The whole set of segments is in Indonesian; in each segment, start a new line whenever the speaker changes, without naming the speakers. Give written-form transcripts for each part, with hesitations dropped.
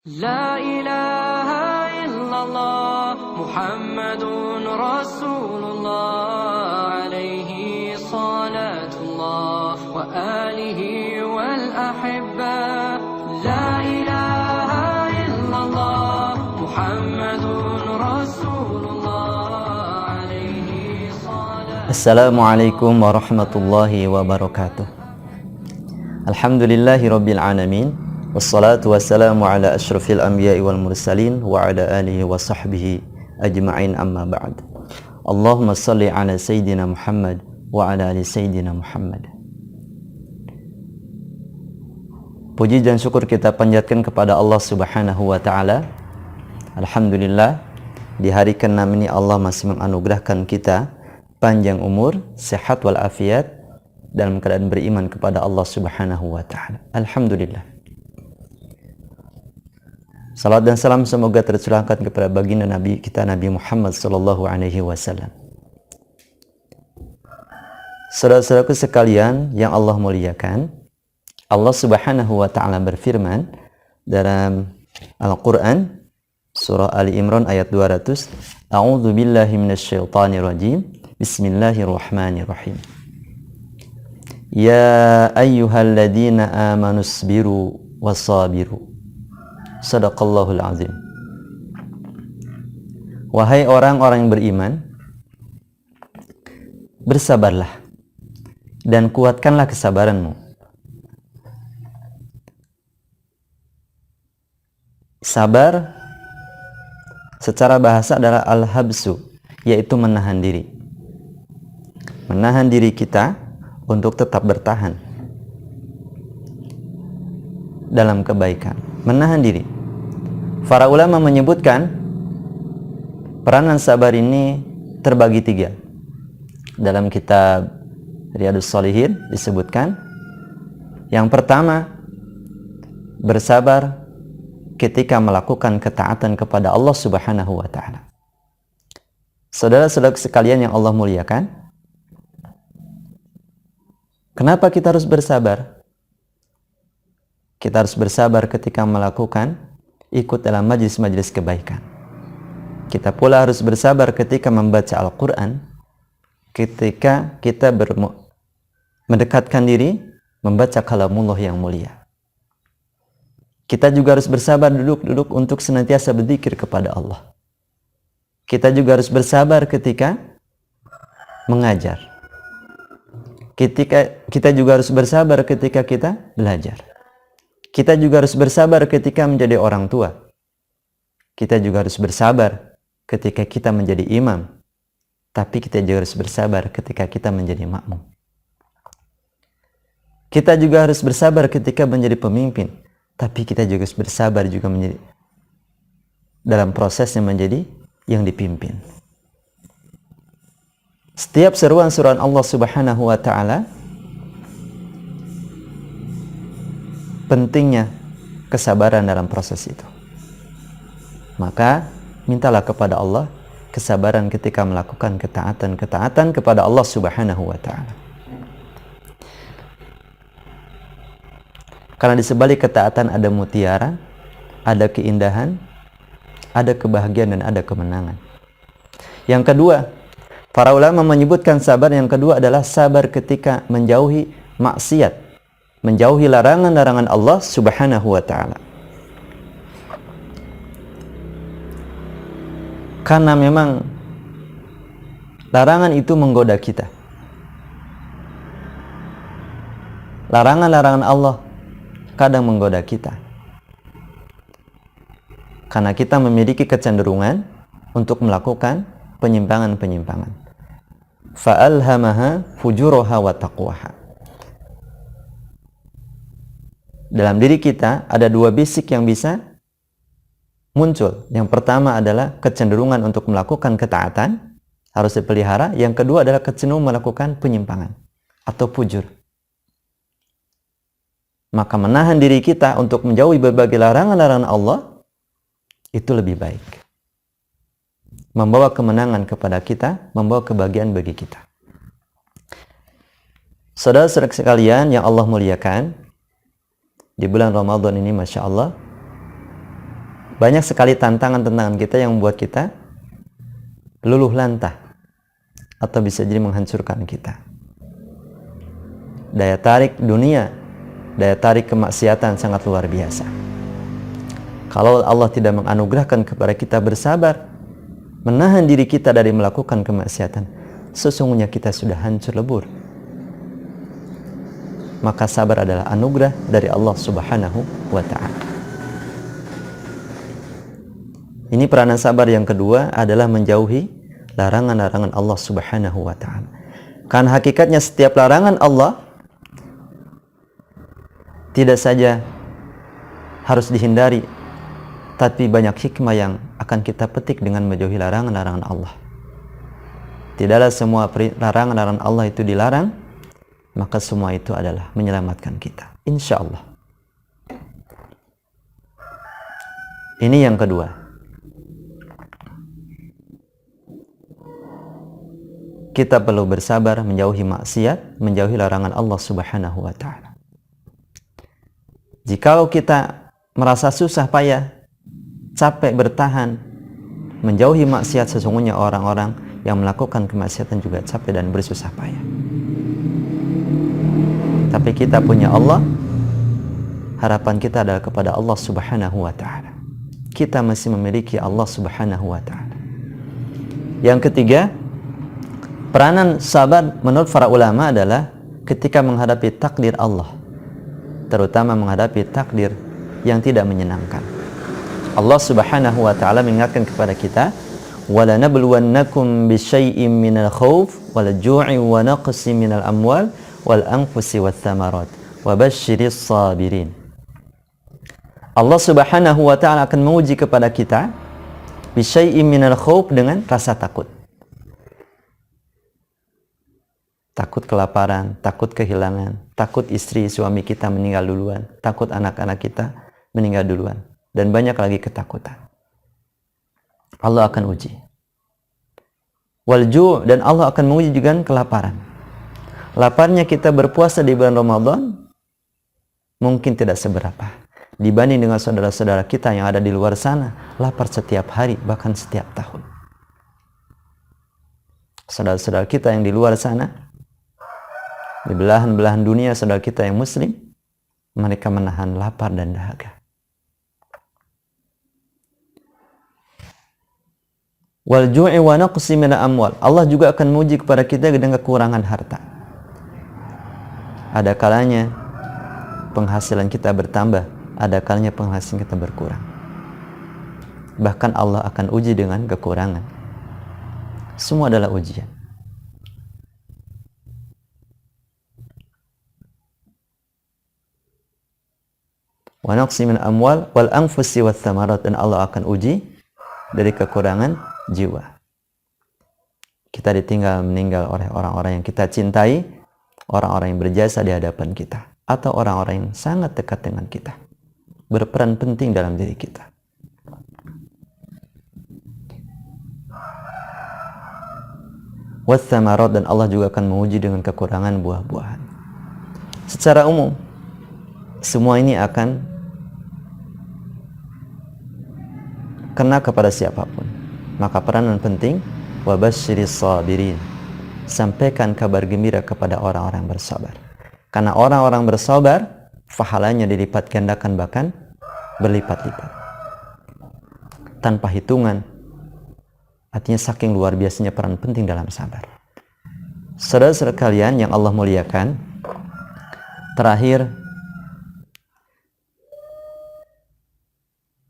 لا إله إلا الله محمد رسول الله عليه صلاة الله وآله والأحبة لا إله إلا الله محمد رسول الله عليه صلاة.
Assalamualaikum warahmatullahi wabarakatuh. Alhamdulillahi rabbil alamin. Wassalatu wassalamu ala asyrafil anbiya'i wal mursalin wa ala alihi wa sahbihi ajma'in, amma ba'd. Allahumma salli ala Sayyidina Muhammad wa ala ali Sayyidina Muhammad. Puji dan syukur kita panjatkan kepada Allah Subhanahu wa ta'ala. Alhamdulillah, di hari ke-6 ini Allah masih menganugerahkan kita panjang umur, sehat walafiat, dalam keadaan beriman kepada Allah Subhanahu wa ta'ala. Alhamdulillah. Salat dan salam semoga tercurahkan kepada baginda Nabi kita, Nabi Muhammad sallallahu alaihi wasallam. Saudara-saudaraku sekalian yang Allah muliakan, Allah Subhanahu wa ta'ala berfirman dalam Al-Quran surah Ali Imran ayat 200, A'udzu billahi minasyaitonir rajim. Bismillahirrahmanirrahim. Ya ayyuhalladzina amanu sabiru wasabiru. Sadaqallahul azim. Wahai orang-orang yang beriman, bersabarlah dan kuatkanlah kesabaranmu. Sabar secara bahasa adalah al-habsu, yaitu menahan diri. Menahan diri kita untuk tetap bertahan dalam kebaikan. Menahan diri. Para ulama menyebutkan peranan sabar ini terbagi 3. Dalam kitab Riyadhus Shalihin disebutkan, yang pertama, bersabar ketika melakukan ketaatan kepada Allah Subhanahu wa ta'ala. Saudara-saudara sekalian yang Allah muliakan, kenapa kita harus bersabar? Kita harus bersabar ketika melakukan ikut dalam majlis-majlis kebaikan. Kita pula harus bersabar ketika membaca Al-Quran, ketika kita mendekatkan diri membaca kalamullah yang mulia. Kita juga harus bersabar duduk untuk senantiasa berzikir kepada Allah. Kita juga harus bersabar ketika mengajar. Kita juga harus bersabar ketika kita belajar. Kita juga harus bersabar ketika menjadi orang tua. Kita juga harus bersabar ketika kita menjadi imam. Tapi kita juga harus bersabar ketika kita menjadi makmum. Kita juga harus bersabar ketika menjadi pemimpin. Tapi kita juga harus bersabar juga menjadi dalam prosesnya menjadi yang dipimpin. Setiap seruan-seruan Allah Subhanahu wa ta'ala, pentingnya kesabaran dalam proses itu. Maka mintalah kepada Allah kesabaran ketika melakukan ketaatan kepada Allah Subhanahu wa ta'ala. Karena di sebalik ketaatan ada mutiara, ada keindahan, ada kebahagiaan, dan ada kemenangan. Yang kedua, para ulama menyebutkan sabar yang kedua adalah sabar ketika menjauhi maksiat, menjauhi larangan-larangan Allah Subhanahu wa ta'ala. Karena memang larangan itu menggoda kita. Larangan-larangan Allah kadang menggoda kita. Karena kita memiliki kecenderungan untuk melakukan penyimpangan-penyimpangan. Fa'alhamaha fujuraha wa taqwaha. Dalam diri kita ada 2 basic yang bisa muncul. Yang pertama adalah kecenderungan untuk melakukan ketaatan, harus dipelihara. Yang kedua adalah kecenderungan melakukan penyimpangan atau fujur. Maka menahan diri kita untuk menjauhi berbagai larangan-larangan Allah itu lebih baik. Membawa kemenangan kepada kita, membawa kebahagiaan bagi kita. Saudara-saudara sekalian yang Allah muliakan, di bulan Ramadan ini, Masya Allah, Banyak sekali tantangan-tantangan kita yang membuat kita luluh lantah atau bisa jadi menghancurkan kita. Daya tarik dunia, daya tarik kemaksiatan sangat luar biasa. Kalau Allah tidak menganugerahkan kepada kita bersabar, menahan diri kita dari melakukan kemaksiatan, sesungguhnya kita sudah hancur lebur. Maka sabar adalah anugerah dari Allah Subhanahu wa ta'ala. Ini peranan sabar yang kedua adalah menjauhi larangan-larangan Allah Subhanahu wa ta'ala. Karena hakikatnya setiap larangan Allah tidak saja harus dihindari, tapi banyak hikmah yang akan kita petik dengan menjauhi larangan-larangan Allah. Tidaklah semua larangan-larangan Allah itu dilarang, maka semua itu adalah menyelamatkan kita, insya Allah. Ini yang kedua. Kita perlu bersabar menjauhi maksiat, menjauhi larangan Allah Subhanahu wa ta'ala. Jikalau kita merasa susah payah, capek bertahan, menjauhi maksiat, sesungguhnya orang-orang yang melakukan kemaksiatan juga capek dan bersusah payah. Tapi kita punya Allah, harapan kita adalah kepada Allah Subhanahu wa ta'ala. Kita masih memiliki Allah Subhanahu wa ta'ala. Yang ketiga, peranan sabar menurut para ulama adalah ketika menghadapi takdir Allah, terutama menghadapi takdir yang tidak menyenangkan. Allah Subhanahu wa ta'ala mengingatkan kepada kita, "Wala nabluwannakum bisyai'im minal khauf wal ju'i wa naqsin minal amwal wal anfusi wath thamarat wa basyiris sabirin." Allah Subhanahu wa ta'ala akan menguji kepada kita bisyai'im minal khauf, dengan rasa takut. Takut kelaparan, takut kehilangan, takut istri suami kita meninggal duluan, takut anak-anak kita meninggal duluan, dan banyak lagi ketakutan. Allah akan uji. Walju, dan Allah akan menguji juga kelaparan. Laparnya kita berpuasa di bulan Ramadan mungkin tidak seberapa dibanding dengan saudara-saudara kita yang ada di luar sana, lapar setiap hari, bahkan setiap tahun. Saudara-saudara kita yang di luar sana, di belahan-belahan dunia, saudara kita yang muslim, mereka menahan lapar dan dahaga. Wal ju'i wa naqsi minal amwal. Allah juga akan menguji kepada kita dengan kekurangan harta. Ada kalanya penghasilan kita bertambah, ada kalanya penghasilan kita berkurang. Bahkan Allah akan uji dengan kekurangan. Semua adalah ujian. Wa naqsi min amwal wal anfusi wath thamarat, dan Allah akan uji dari kekurangan jiwa. Kita ditinggal meninggal oleh orang-orang yang kita cintai, orang-orang yang berjasa di hadapan kita, atau orang-orang yang sangat dekat dengan kita, berperan penting dalam diri kita. Wath thamarat, dan Allah juga akan menguji dengan kekurangan buah-buahan. Secara umum, semua ini akan kena kepada siapapun. Maka peranan penting, wa basyiris sabirin, sampaikan kabar gembira kepada orang-orang bersabar. Karena orang-orang bersabar, pahalanya dilipat gandakan, bahkan berlipat-lipat tanpa hitungan. Artinya saking luar biasanya peran penting dalam sabar. Saudara-saudara kalian yang Allah muliakan, terakhir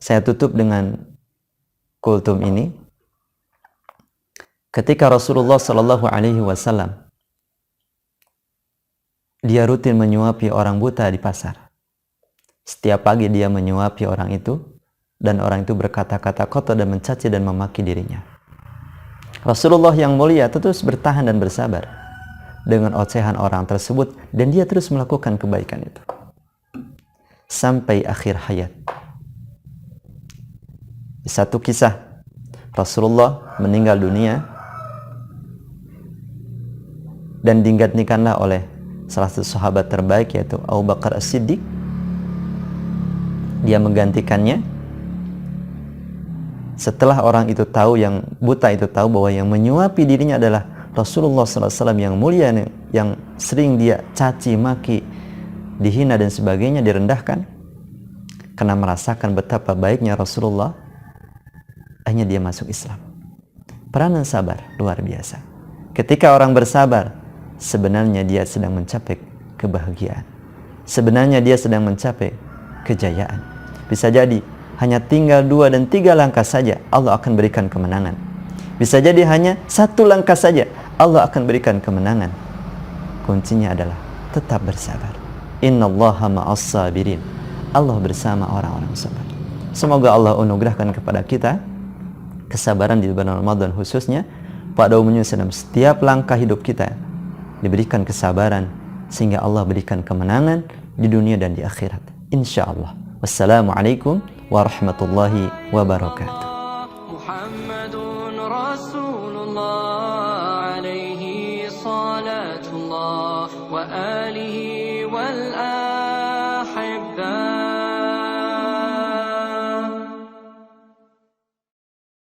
saya tutup dengan kultum ini. Ketika Rasulullah Sallallahu Alaihi Wasallam dia rutin menyuapi orang buta di pasar. Setiap pagi dia menyuapi orang itu, dan orang itu berkata-kata kotor dan mencaci dan memaki dirinya. Rasulullah yang mulia terus bertahan dan bersabar dengan ocehan orang tersebut, dan dia terus melakukan kebaikan itu sampai akhir hayat. Di satu kisah, Rasulullah meninggal dunia dan digantikanlah oleh salah satu sahabat terbaik, yaitu Abu Bakar As-Siddiq. Dia menggantikannya Setelah orang itu tahu, yang buta itu tahu bahwa yang menyuapi dirinya adalah Rasulullah SAW yang mulia, yang sering dia caci maki, dihina dan sebagainya, direndahkan, karena merasakan betapa baiknya Rasulullah, akhirnya dia masuk Islam. Peranan sabar luar biasa. Ketika orang bersabar, sebenarnya dia sedang mencapai kebahagiaan. Sebenarnya dia sedang mencapai kejayaan. Bisa jadi hanya tinggal 2 dan 3 langkah saja, Allah akan berikan kemenangan. Bisa jadi hanya 1 langkah saja, Allah akan berikan kemenangan. Kuncinya adalah tetap bersabar. Innallaha ma'as sabirin. Allah bersama orang-orang sabar. Semoga Allah anugerahkan kepada kita kesabaran di bulan Ramadan, khususnya pada umumnya dalam setiap langkah hidup kita diberikan kesabaran, sehingga Allah berikan kemenangan di dunia dan di akhirat, insyaallah. Wassalamualaikum warahmatullahi wabarakatuh. Muhammadun Rasulullah alaihi salatullah wa alihi wal